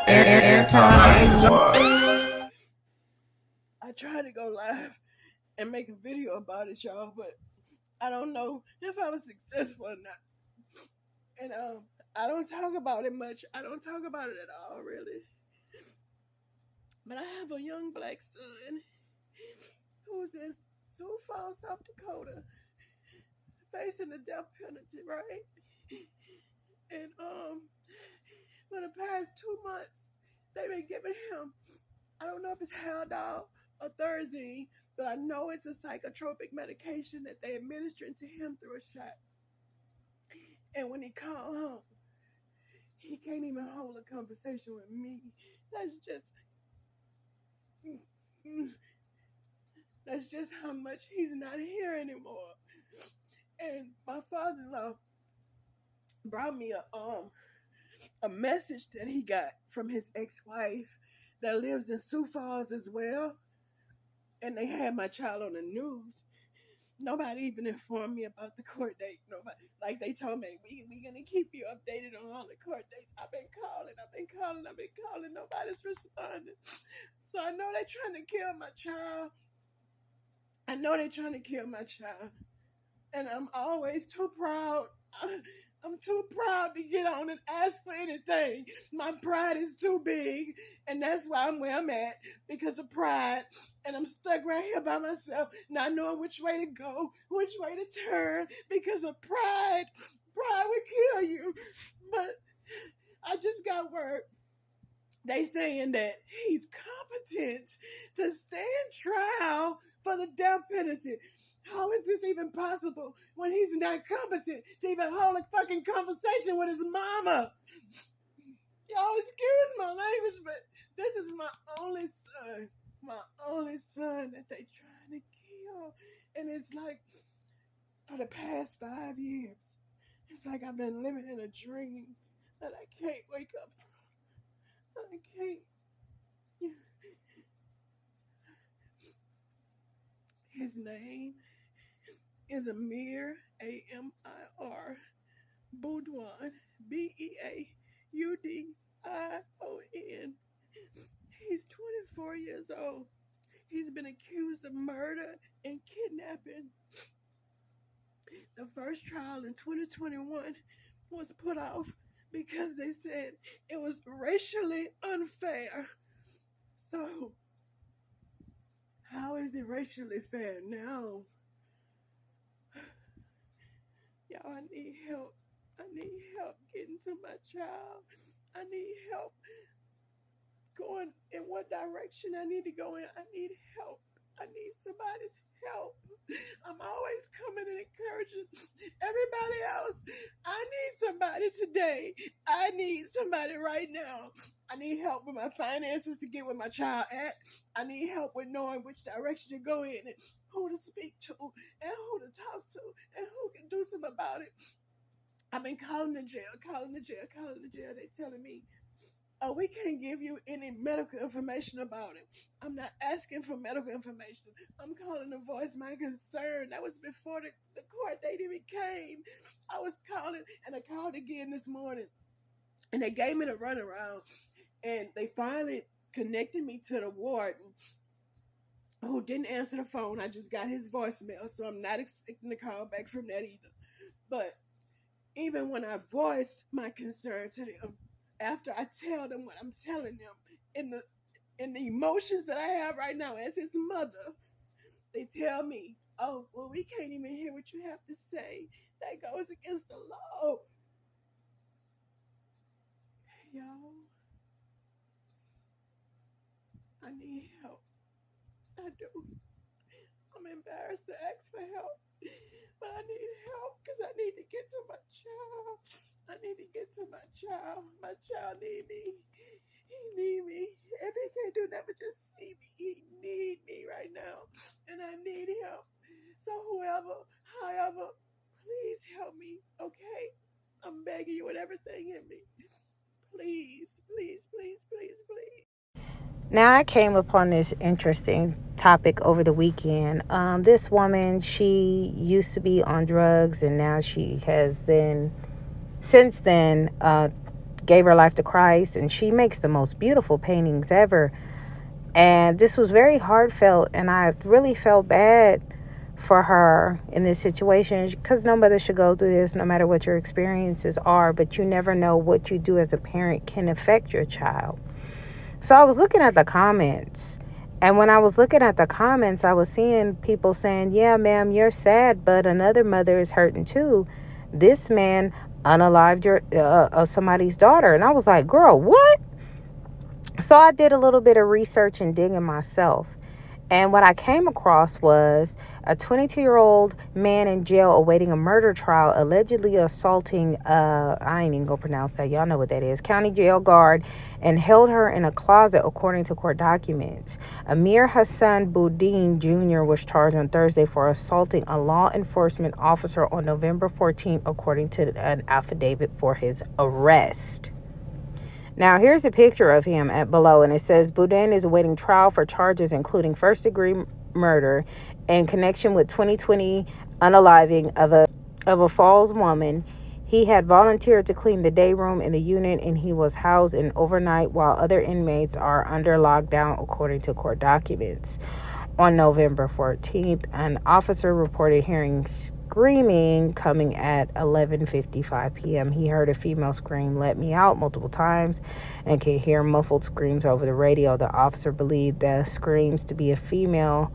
I tried to go live and make a video about it, y'all, but I don't know if I was successful or not. And I don't talk about it much. I don't talk about it at all, really. But I have a young black son who's in Sioux Falls, South Dakota, facing the death penalty, right? And for the past 2 months, they've been giving him, I don't know if it's Haldol or Thursine, but I know it's a psychotropic medication that they administering to him through a shot. And when he called home, he can't even hold a conversation with me. That's just how much he's not here anymore. And my father-in-law brought me a message that he got from his ex-wife that lives in Sioux Falls as well. And they had my child on the news. Nobody even informed me about the court date. Nobody, like they told me, we're going to keep you updated on all the court dates. I've been calling. Nobody's responding. So I know they're trying to kill my child. And I'm always too proud. I'm too proud to get on and ask for anything. My pride is too big, and that's why I'm where I'm at, because of pride. And I'm stuck right here by myself, not knowing which way to go, which way to turn, because of pride. Pride will kill you. But I just got word. They saying that he's competent to stand trial for the death penalty. How is this even possible when he's not competent to even hold a fucking conversation with his mama? Y'all excuse my language, but this is my only son that they trying to kill. And it's like, for the past 5 years, it's like I've been living in a dream that I can't wake up from. I can't. His name is Amir, A-M-I-R, Boudouin, B-E-A-U-D-I-O-N. He's 24 years old. He's been accused of murder and kidnapping. The first trial in 2021 was put off because they said it was racially unfair. So, how is it racially fair now? Y'all, I need help. I need help getting to my child. I need help going in what direction I need to go in. I need help. I need somebody's help. I'm always coming and encouraging everybody else. I need somebody today. I need somebody right now. I need help with my finances to get where my child at. I need help with knowing which direction to go in and who to speak to and who to talk to and who can do something about it. I've been calling the jail. They telling me, oh, we can't give you any medical information about it. I'm not asking for medical information. I'm calling to voice my concern. That was before the court date even came. I was calling, and I called again this morning. And they gave me the runaround. And they finally connected me to the warden, who didn't answer the phone. I just got his voicemail, so I'm not expecting a call back from that either. But even when I voice my concern to them, after I tell them what I'm telling them, in the emotions that I have right now as his mother, they tell me, oh, well, we can't even hear what you have to say. That goes against the law. Y'all, I need help. I do. I'm embarrassed to ask for help, but I need help because I need to get to my child. I need to get to my child. My child need me. He need me. If he can't do that but just see me, he need me right now. And I need help. So however, please help me, okay? I'm begging you with everything in me. Please, please, please, please, please. Now, I came upon this interesting topic over the weekend. This woman, she used to be on drugs, and now she has then, since then, gave her life to Christ, and she makes the most beautiful paintings ever. And this was very heartfelt, and I really felt bad for her in this situation, because no mother should go through this, no matter what your experiences are. But you never know what you do as a parent can affect your child. So I was looking at the comments, and when I was looking at the comments, I was seeing people saying, yeah, ma'am, you're sad, but another mother is hurting too. This man unalived somebody's daughter. And I was like, girl, what? So I did a little bit of research and digging myself. And what I came across was a 22-year-old man in jail awaiting a murder trial, allegedly assaulting, I ain't even gonna pronounce that, y'all know what that is, county jail guard, and held her in a closet, according to court documents. Amir Hassan Boudin Jr. was charged on Thursday for assaulting a law enforcement officer on November 14th, according to an affidavit for his arrest. Now, here's a picture of him below, and it says, Boudin is awaiting trial for charges including first-degree murder in connection with 2020 unaliving of a Falls woman. He had volunteered to clean the day room in the unit, and he was housed in overnight while other inmates are under lockdown, according to court documents. On November 14th, an officer reported hearing screaming coming at 11:55 p.m. He heard a female scream, "Let me out," multiple times, and could hear muffled screams over the radio. The officer believed the screams to be a female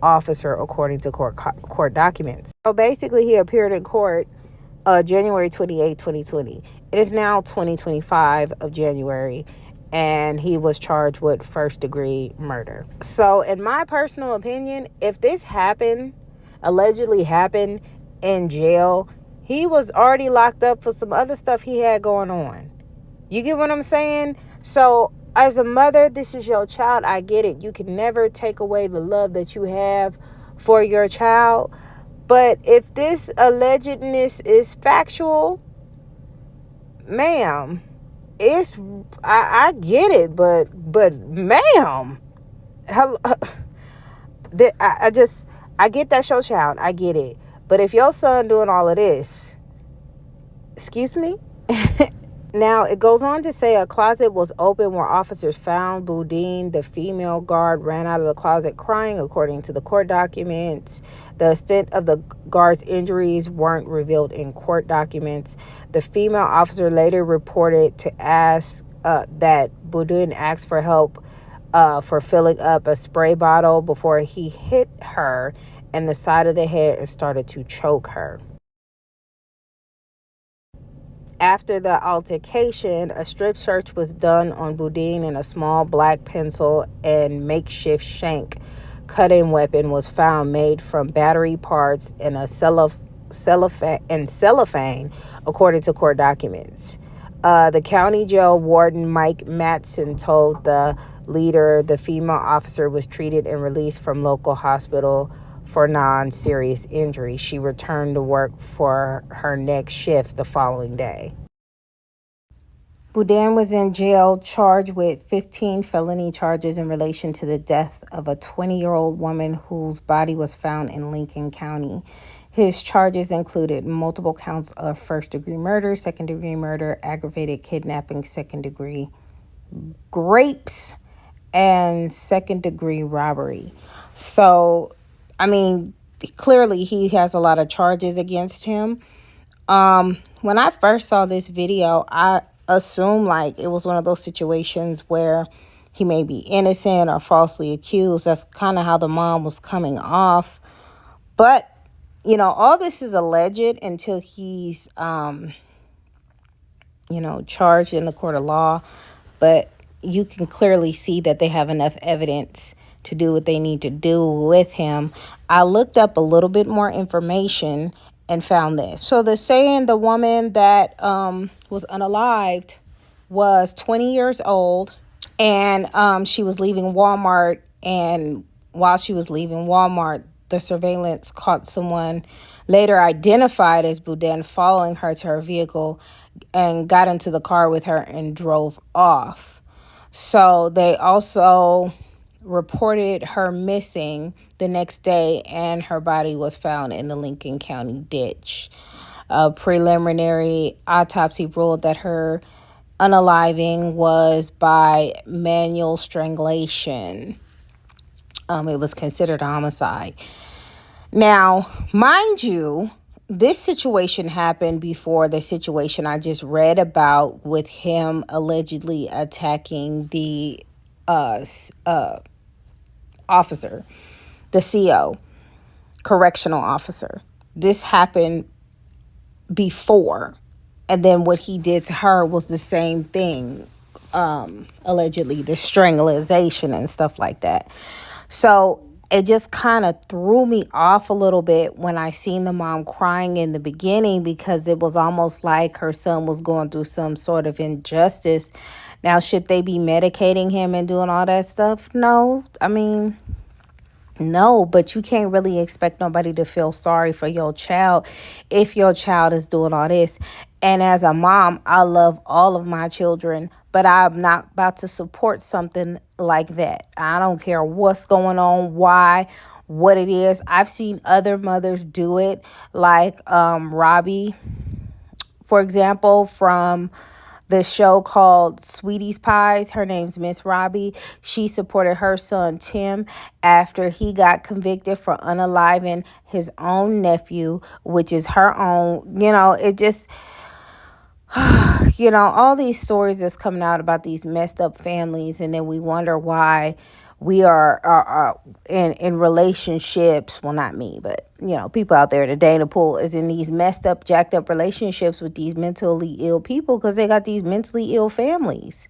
officer, according to court documents. So basically, he appeared in court January 28, 2020. It is now 2025 of January, and he was charged with first-degree murder. So in my personal opinion, if this allegedly happened in jail, he was already locked up for some other stuff he had going on. You get what I'm saying? So as a mother, this is your child. I get it. You can never take away the love that you have for your child. But if this allegedness is factual, ma'am, I get it, but ma'am, I get that's your child. I get it. But if your son doing all of this, excuse me? Now, it goes on to say a closet was open where officers found Boudin. The female guard ran out of the closet crying, according to the court documents. The extent of the guard's injuries weren't revealed in court documents. The female officer later reported to ask that Boudin asked for help for filling up a spray bottle before he hit her in the side of the head and started to choke her. After the altercation, a strip search was done on Boudin, and a small black pencil and makeshift shank cutting weapon was found made from battery parts and a cellophane, according to court documents. The county jail warden, Mike Matson, told the leader the female officer was treated and released from local hospital for non-serious injury. She returned to work for her next shift the following day. Boudin was in jail charged with 15 felony charges in relation to the death of a 20-year-old woman whose body was found in Lincoln County. His charges included multiple counts of first-degree murder, second-degree murder, aggravated kidnapping, second-degree rapes, and second-degree robbery. So, I mean, clearly he has a lot of charges against him. When I first saw this video, I assumed like it was one of those situations where he may be innocent or falsely accused. That's kind of how the mom was coming off. But, you know, all this is alleged until he's, charged in the court of law. But you can clearly see that they have enough evidence to do what they need to do with him. I looked up a little bit more information and found this. So they're saying the woman that was unalived was 20 years old, and she was leaving Walmart. And while she was leaving Walmart, the surveillance caught someone later identified as Boudin following her to her vehicle and got into the car with her and drove off. So they also reported her missing the next day, and her body was found in the Lincoln County ditch. A preliminary autopsy ruled that her unaliving was by manual strangulation. It was considered a homicide. Now, mind you, this situation happened before the situation I just read about with him allegedly attacking the uh, officer, the CO, correctional officer. This happened before. And then what he did to her was the same thing, allegedly, the strangulation and stuff like that. So it just kind of threw me off a little bit when I seen the mom crying in the beginning, because it was almost like her son was going through some sort of injustice. Now, should they be medicating him and doing all that stuff? No. I mean, no, but you can't really expect nobody to feel sorry for your child if your child is doing all this. And as a mom, I love all of my children, but I'm not about to support something like that. I don't care what's going on, why, what it is. I've seen other mothers do it, like Robbie, for example, from the show called Sweetie's Pies. Her name's Miss Robbie. She supported her son Tim after he got convicted for unaliving his own nephew, which is her own. It just, all these stories that's coming out about these messed up families, and then we wonder why we are in relationships. Well, not me, but people out there today in the pool is in these messed up, jacked up relationships with these mentally ill people because they got these mentally ill families.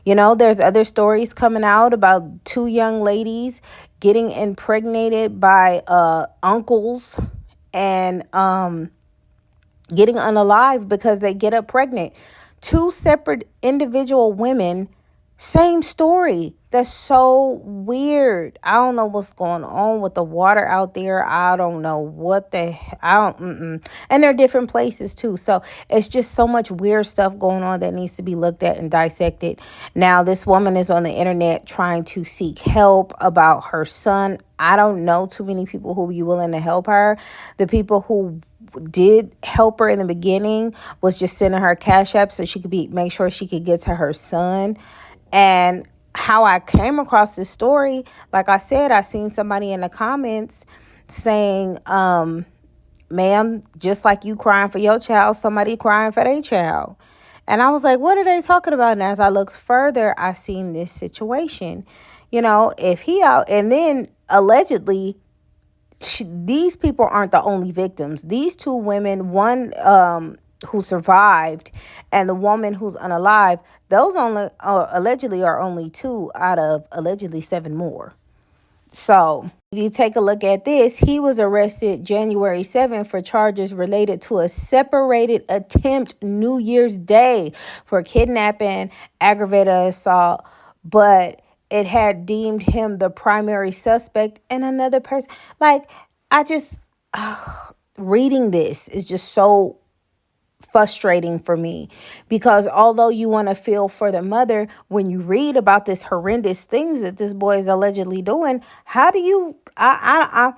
There's other stories coming out about two young ladies getting impregnated by uncles and getting unalive because they get up pregnant. Two separate individual women, same story. That's so weird. I don't know what's going on with the water out there. I don't know what I don't. And they're different places too. So it's just so much weird stuff going on that needs to be looked at and dissected. Now, this woman is on the internet trying to seek help about her son. I don't know too many people who be willing to help her. The people who did help her in the beginning was just sending her cash app so she could make sure she could get to her son. And how I came across this story, like I said, I seen somebody in the comments saying, ma'am, just like you crying for your child, somebody crying for their child. And I was like, what are they talking about? And as I looked further, I seen this situation. If he out, and then allegedly these people aren't the only victims. These two women, one who survived and the woman who's unalive, those only allegedly are only two out of allegedly seven more. So if you take a look at this, he was arrested January 7th for charges related to a separated attempt New Year's Day for kidnapping, aggravated assault, but it had deemed him the primary suspect and another person. Like, I just, reading this is just so frustrating for me, because although you want to feel for the mother, when you read about this horrendous things that this boy is allegedly doing, how do you, I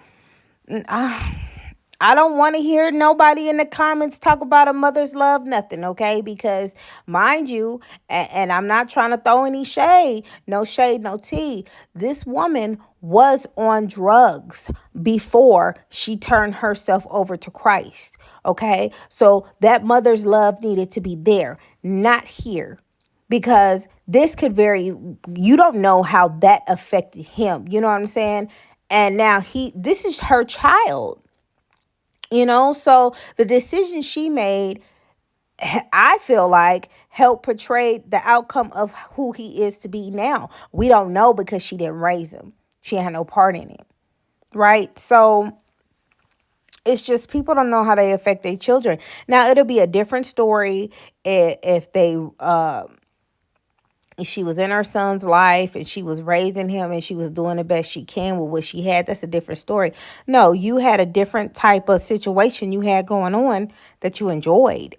don't want to hear nobody in the comments talk about a mother's love, nothing, okay? Because mind you, and I'm not trying to throw any shade, no tea. This woman was on drugs before she turned herself over to Christ, okay? So that mother's love needed to be there, not here. Because this could you don't know how that affected him. You know what I'm saying? And now this is her child. So the decision she made, I feel like, helped portray the outcome of who he is to be now. We don't know because she didn't raise him. She had no part in it. Right? So it's just people don't know how they affect their children. Now, it'll be a different story if she was in her son's life and she was raising him and she was doing the best she can with what she had. That's a different story. No, you had a different type of situation you had going on that you enjoyed.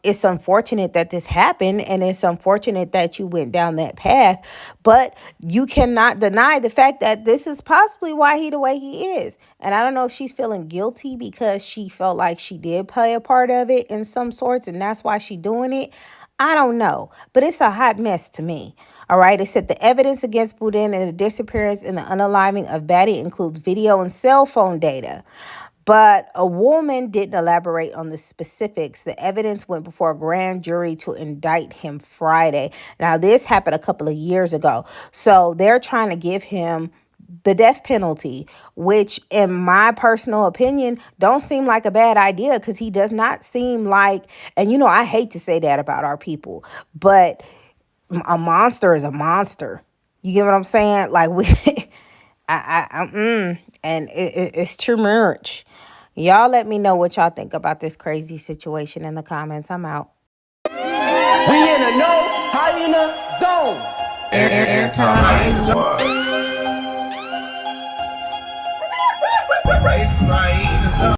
It's unfortunate that this happened, and it's unfortunate that you went down that path, but you cannot deny the fact that this is possibly why he the way he is. And I don't know if she's feeling guilty because she felt like she did play a part of it in some sorts, and that's why she doing it. I don't know, but it's a hot mess to me. All right. It said the evidence against Boudin and the disappearance and the unaliving of Batty includes video and cell phone data. But a woman didn't elaborate on the specifics. The evidence went before a grand jury to indict him Friday. Now, this happened a couple of years ago. So they're trying to give him the death penalty, which in my personal opinion don't seem like a bad idea, because he does not seem like, and I hate to say that about our people, but a monster is a monster. You get what I'm saying? Like we and it's too much. Y'all let me know what y'all think about this crazy situation in the comments. I'm out. We in a no hyena zone. Anti-hyena zone.